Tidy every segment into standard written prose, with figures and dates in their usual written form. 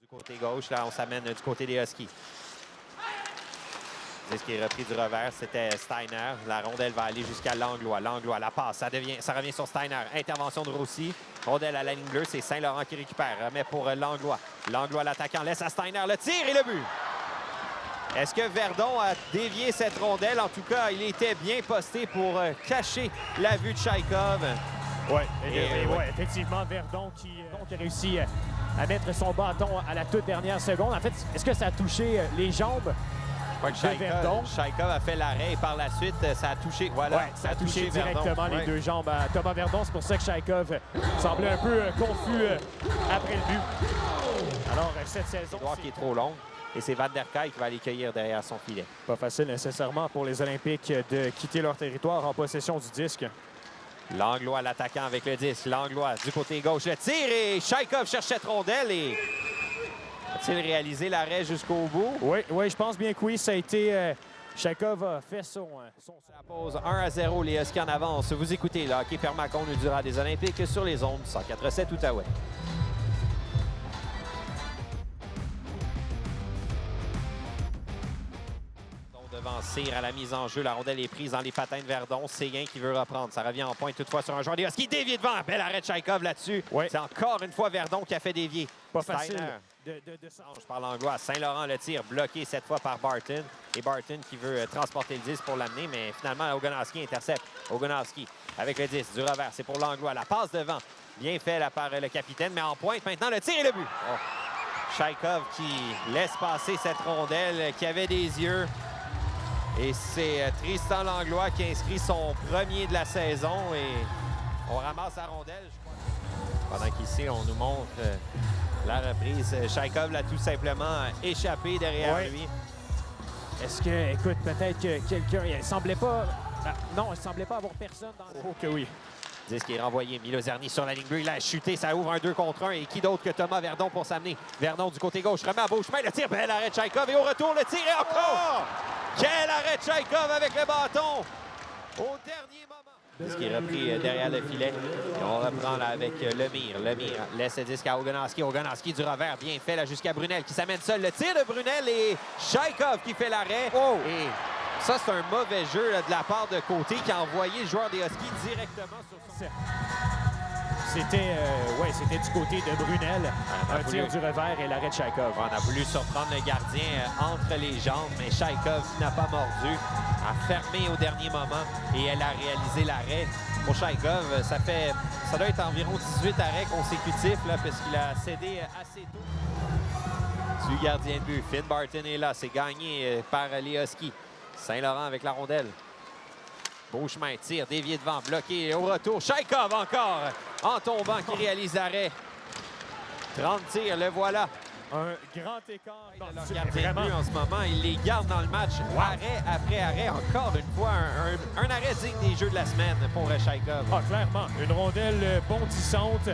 Du côté gauche, là, on s'amène du côté des Huskies. Ce qui est repris du revers, c'était Steiner. La rondelle va aller jusqu'à Langlois. Langlois, la passe, ça revient sur Steiner. Intervention de Rossi. Rondelle à la ligne bleue, c'est Saint-Laurent qui récupère. Remet pour Langlois. Langlois, l'attaquant, laisse à Steiner le tir et le but. Est-ce que Verdon a dévié cette rondelle? En tout cas, il était bien posté pour cacher la vue de Chaikov. Oui, effectivement, Verdon qui a réussi à mettre son bâton à la toute dernière seconde. En fait, est-ce que ça a touché les jambes? Je crois que Chaikov a fait l'arrêt et par la suite, ça a touché. Voilà, ouais, ça a touché directement les deux jambes à Thomas Verdon. C'est pour ça que Chaikov semblait un peu confus après le but. Alors, cette saison. C'est qui est trop longue. Et c'est Van der Kuyk qui va aller cueillir derrière son filet. Pas facile nécessairement pour les Olympiques de quitter leur territoire en possession du disque. Langlois, l'attaquant avec le disque. Langlois du côté gauche, le tir et Chaikov cherche cette rondelle et a-t-il réalisé l'arrêt jusqu'au bout? Oui, je pense bien que oui. Ça a été... Chaikov a fait son... La pause 1-0, les Huskies en avance. Vous écoutez le hockey Permacon du durant des Olympiques sur les ondes 104.7 Outaouais. Devant Cyr à la mise en jeu. La rondelle est prise dans les patins de Verdon. Séguin qui veut reprendre. Ça revient en pointe toutefois sur un joueur des Huskies. Dévié devant. Bel arrêt de Chaikov là-dessus. Oui. C'est encore une fois Verdon qui a fait dévier. Pas facile. Je parle Langlois. Saint-Laurent le tire bloqué cette fois par Barton. Et Barton qui veut transporter le 10 pour l'amener. Mais finalement, Ogonowski intercepte. Ogonowski avec le 10 du revers. C'est pour Langlois. La passe devant. Bien fait là, par le capitaine. Mais en pointe maintenant le tir et le but. Oh. Chaikov qui laisse passer cette rondelle qui avait des yeux. Et c'est Tristan Langlois qui inscrit son premier de la saison et on ramasse la rondelle. Pendant qu'ici, on nous montre la reprise. Chaikov l'a tout simplement échappé derrière lui. Est-ce que, écoute, peut-être que quelqu'un... Il semblait pas... non, il semblait pas avoir personne dans le... Oh que oui. Disque est renvoyé. Milo Zerny sur la ligne bleue. Il a chuté. Ça ouvre un 2 contre 1. Et qui d'autre que Thomas Verdon pour s'amener? Verdon du côté gauche. Remet à Beauchemin. Le tir. Bel arrêt de Chaikov. Et au retour, le tir. Et encore! Quel arrêt de Chaikov avec le bâton! Au dernier moment. Disque est repris derrière le filet. Et on reprend là avec Lemire. Lemire laisse le disque à Ogonowski. Ogonowski du revers. Bien fait là jusqu'à Brunel qui s'amène seul. Le tir de Brunel et Chaikov qui fait l'arrêt. Oh! Et ça, c'est un mauvais jeu là, de la part de Côté qui a envoyé le joueur des Huskies directement sur son... C'était du côté de Brunel. Un tir du revers et l'arrêt de Chaikov. On a voulu surprendre le gardien entre les jambes, mais Chaikov n'a pas mordu, a fermé au dernier moment et elle a réalisé l'arrêt. Pour Chaikov, ça doit être environ 18 arrêts consécutifs là, parce qu'il a cédé assez tôt. Du gardien de but, Finn Barton est là, c'est gagné par les Huskies. Saint-Laurent avec la rondelle. Beauchemin tire, dévié devant, bloqué au retour. Chaikov encore en tombant qui réalise l'arrêt. 30 tirs, le voilà. Un grand écart. Le gardien de but en ce moment, il les garde dans le match. Wow. Arrêt après arrêt, encore une fois, un arrêt digne des Jeux de la semaine pour Chaikov. Ah, clairement, une rondelle bondissante.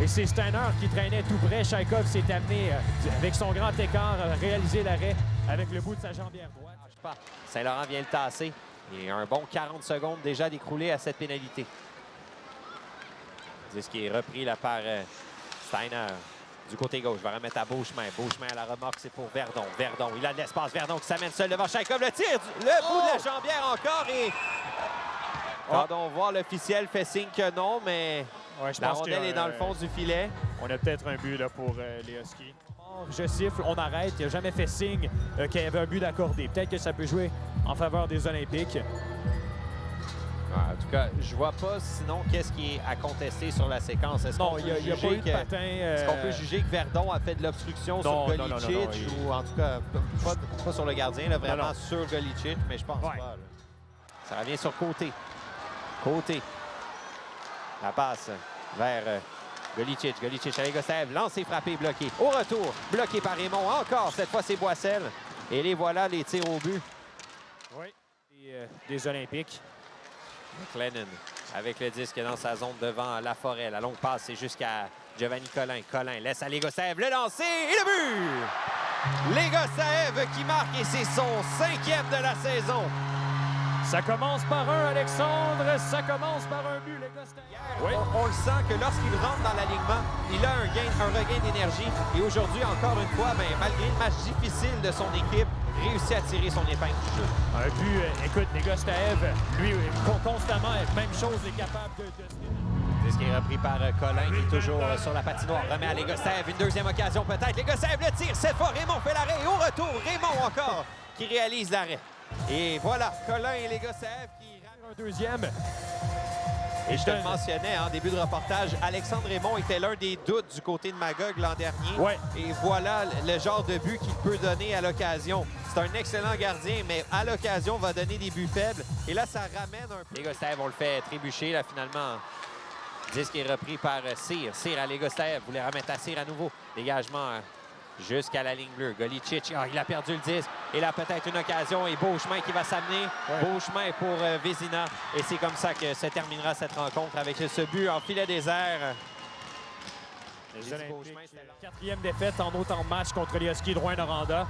Et c'est Steiner qui traînait tout près. Chaikov s'est amené avec son grand écart à réaliser l'arrêt avec le bout de sa jambière droite. Saint-Laurent vient le tasser. Et un bon 40 secondes déjà décroulé à cette pénalité. C'est ce qui est repris là par Steiner. Du côté gauche, va remettre à Beauchemin. Beauchemin à la remorque, c'est pour Verdon. Verdon, il a de l'espace. Verdon qui s'amène seul devant Chaikov. Le tir, le bout de la jambière encore. Et quand on voit l'officiel fait signe que non, mais la rondelle est dans le fond du filet. On a peut-être un but là, pour les Huskies. Je siffle, on arrête. Il n'a jamais fait signe qu'il y avait un but d'accordé. Peut-être que ça peut jouer en faveur des Olympiques. En tout cas, je vois pas sinon qu'est-ce qui est à contester sur la séquence. Est-ce qu'on peut juger que Verdon a fait de l'obstruction sur Golicic ou en tout cas pas sur le gardien, là, vraiment sur Golicic, mais je pense pas. Là. Ça revient sur Côté. Côté. La passe vers Golicic. Golicic à Legostev. Lancé, frappé, bloqué. Au retour, bloqué par Raymond. Encore, cette fois, c'est Boissel. Et les voilà, les tirs au but. Oui. Et, des Olympiques. McLennan avec le disque dans sa zone devant Laforêt. La longue passe, c'est jusqu'à Giovanni Collin. Collin laisse à Legostev le lancer et le but! Legostev qui marque et c'est son 5e de la saison. Ça commence par un, Alexandre. Ça commence par un but, les gars. Oui. On le sent que lorsqu'il rentre dans l'alignement, il a un regain d'énergie. Et aujourd'hui, encore une fois, malgré le match difficile de son équipe, réussit à tirer son épingle du jeu. Un but, écoute, Negostaev, lui, constamment, même chose, est capable de... C'est ce qui est repris par Colin, qui est toujours sur la patinoire. Remet à Legostev, une deuxième occasion peut-être. Legostev le tire, cette fois Raymond fait l'arrêt. Et au retour, Raymond encore qui réalise l'arrêt. Et voilà, Colin et Legostev qui ramènent un deuxième. Et je te le mentionnais en début de reportage, Alexandre Raymond était l'un des doutes du côté de Magog l'an dernier. Ouais. Et voilà le genre de but qu'il peut donner à l'occasion. C'est un excellent gardien, mais à l'occasion va donner des buts faibles. Et là, ça ramène un peu. Legostev, on le fait trébucher là finalement. Disque est repris par Cyr. Cyr à Legostev. Voulait remettre à Cyr à nouveau. Dégagement jusqu'à la ligne bleue. Golicic, il a perdu le disque. Et là, peut-être une occasion. Et Beauchemin qui va s'amener. Ouais. Beauchemin pour Vézina. Et c'est comme ça que se terminera cette rencontre avec ce but en filet désert. Quatrième défaite en autant de matchs contre les Huskies de Rouyn-Noranda.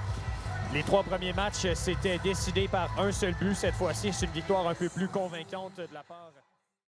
Les 3 premiers matchs, c'était décidé par un seul but. Cette fois-ci, c'est une victoire un peu plus convaincante de la part...